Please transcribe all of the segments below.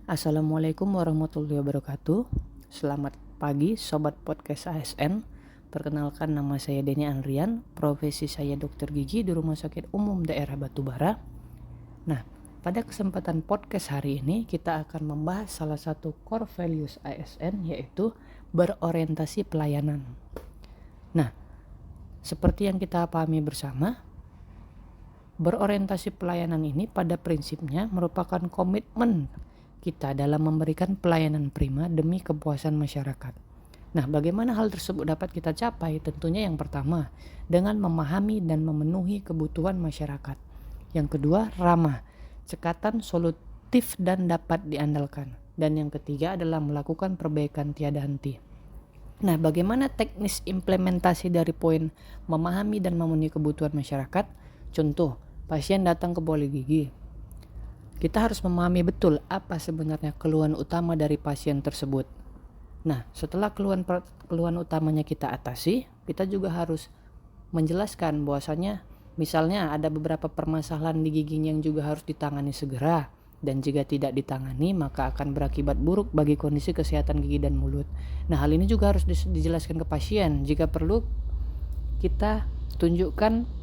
Assalamualaikum warahmatullahi wabarakatuh. Selamat pagi Sobat Podcast ASN. Perkenalkan, nama saya Denny Andrian. Profesi saya dokter gigi di Rumah Sakit Umum Daerah Batubara. Nah, pada kesempatan podcast hari ini kita akan membahas salah satu core values ASN, yaitu berorientasi pelayanan. Nah, seperti yang kita pahami bersama, berorientasi pelayanan ini pada prinsipnya merupakan komitmen kita dalam memberikan pelayanan prima demi kepuasan masyarakat. Nah, bagaimana hal tersebut dapat kita capai? Tentunya yang pertama, dengan memahami dan memenuhi kebutuhan masyarakat. Yang kedua, ramah, cekatan, solutif, dan dapat diandalkan. Dan yang ketiga adalah melakukan perbaikan tiada henti. Nah, bagaimana teknis implementasi dari poin memahami dan memenuhi kebutuhan masyarakat? Contoh, pasien datang ke poli gigi. Kita harus memahami betul apa sebenarnya keluhan utama dari pasien tersebut. Nah, setelah keluhan utamanya kita atasi, kita juga harus menjelaskan bahwasanya misalnya ada beberapa permasalahan di giginya yang juga harus ditangani segera, dan jika tidak ditangani maka akan berakibat buruk bagi kondisi kesehatan gigi dan mulut. Nah, hal ini juga harus dijelaskan ke pasien. Jika perlu, kita tunjukkan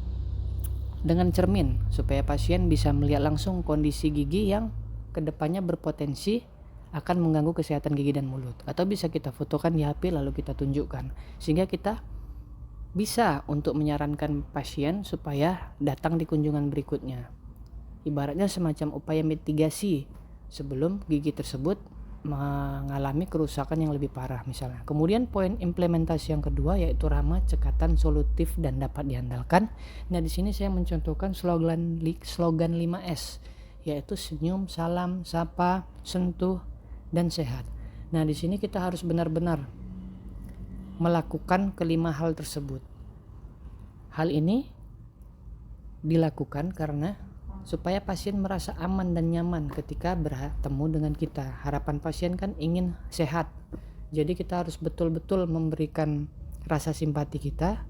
dengan cermin supaya pasien bisa melihat langsung kondisi gigi yang kedepannya berpotensi akan mengganggu kesehatan gigi dan mulut, atau bisa kita fotokan di HP lalu kita tunjukkan, sehingga kita bisa untuk menyarankan pasien supaya datang di kunjungan berikutnya. Ibaratnya semacam upaya mitigasi sebelum gigi tersebut mengalami kerusakan yang lebih parah misalnya. Kemudian poin implementasi yang kedua yaitu ramah, cekatan, solutif, dan dapat diandalkan. Nah, di sini saya mencontohkan slogan 5S, yaitu senyum, salam, sapa, sentuh, dan sehat. Nah, di sini kita harus benar-benar melakukan kelima hal tersebut. Hal ini dilakukan karena supaya pasien merasa aman dan nyaman ketika bertemu dengan kita. Harapan pasien kan ingin sehat. Jadi kita harus betul-betul memberikan rasa simpati kita,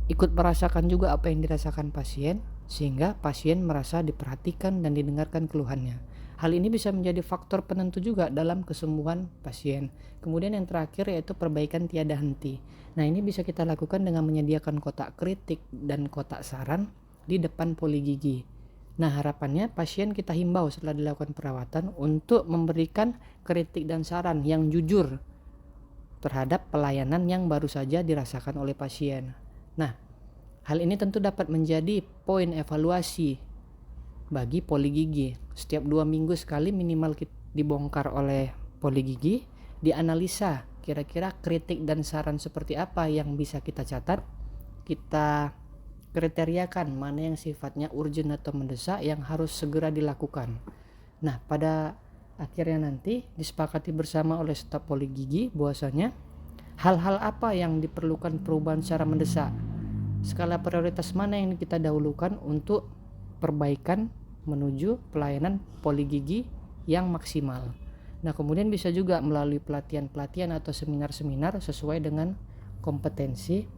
ikut merasakan juga apa yang dirasakan pasien, sehingga pasien merasa diperhatikan dan didengarkan keluhannya. Hal ini bisa menjadi faktor penentu juga dalam kesembuhan pasien. Kemudian yang terakhir yaitu perbaikan tiada henti. Nah, ini bisa kita lakukan dengan menyediakan kotak kritik dan kotak saran di depan poli gigi. Nah, harapannya pasien kita himbau setelah dilakukan perawatan untuk memberikan kritik dan saran yang jujur terhadap pelayanan yang baru saja dirasakan oleh pasien. Nah, hal ini tentu dapat menjadi poin evaluasi bagi poli gigi. Setiap 2 minggu sekali minimal dibongkar oleh poli gigi, dianalisa kira-kira kritik dan saran seperti apa yang bisa kita catat, kita kriteriakan mana yang sifatnya urgent atau mendesak yang harus segera dilakukan. Nah, pada akhirnya nanti disepakati bersama oleh staf poli gigi bahwasanya hal-hal apa yang diperlukan perubahan secara mendesak, skala prioritas mana yang kita dahulukan untuk perbaikan menuju pelayanan poli gigi yang maksimal. Nah, kemudian bisa juga melalui pelatihan-pelatihan atau seminar-seminar sesuai dengan kompetensi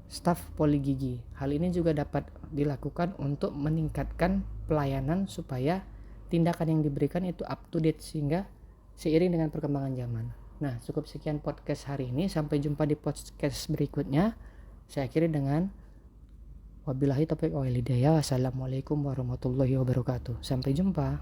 staf poli gigi. Hal ini juga dapat dilakukan untuk meningkatkan pelayanan supaya tindakan yang diberikan itu up to date sehingga seiring dengan perkembangan zaman. Nah, cukup sekian podcast hari ini. Sampai jumpa di podcast berikutnya. Saya akhiri dengan wabillahi taufiq wal hidayah. Wassalamualaikum warahmatullahi wabarakatuh. Sampai jumpa.